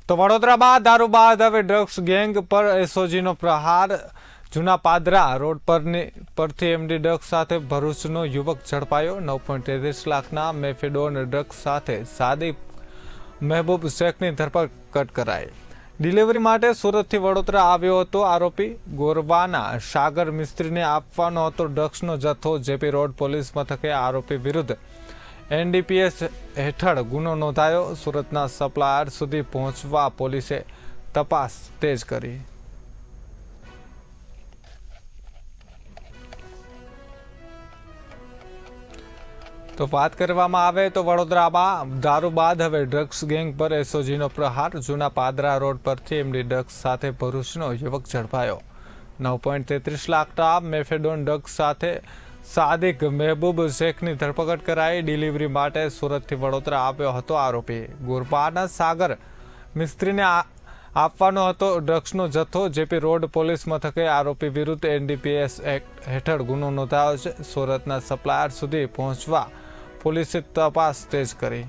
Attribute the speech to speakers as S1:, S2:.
S1: તો વડોદરામાં દારૂ બાદ હવે ડ્રગ્સ ગેંગ પર એસઓજીનો પ્રહાર। જૂના પાદરા રોડ પરથી એમડી ડ્રગ્સ સાથે ભરૂચનો યુવક ઝડપાયો। 9.33 લાખના મેફેડોન ડ્રગ્સ સાથે સાદિક મહેબૂબ શેખની ધરપકડ કરાઈ। ડિલિવરી માટે સુરતથી વડોદરા આવ્યો હતો આરોપી। ગોરવાના સાગર મિસ્ત્રીને આપવાનો હતો ડ્રગ્સનો જથ્થો। જેપી રોડ પોલીસ મથકે આરોપી વિરુદ્ધ એનડીપીએસ હેઠળ ગુનો નોંધાયો। સુરતના સપ્લાયર સુધી પહોંચવા પોલીસે તપાસ તેજ કરી। તો વાત કરવામાં આવે તો વડોદરામાં દારૂ બાદ હવે ડ્રગ્સ ગેંગ પર એસઓજીનો પ્રહાર। જૂના પાદરા રોડ પરથી એમડી ડ્રગ્સ સાથે ભરૂચનો યુવક ઝડપાયો। 9.33 લાખના મેફેડોન ડ્રગ્સ સાથે સાદિક મહેબૂબ શેખની ધરપકડ કરાઈ। ડિલિવરી માટે સુરતથી વડોદરા આવ્યો હતો આરોપી। ગોરબાના સાગર મિસ્ત્રીને આપવાનો હતો ડ્રગ્સનો જથ્થો। જેપી રોડ પોલીસ મથકે આરોપી વિરુદ્ધ એનડીપીએસ એક્ટ હેઠળ ગુનો નોંધાયો છે। સુરતના સપ્લાયર સુધી પહોંચવા પોલીસે તપાસ તેજ કરી।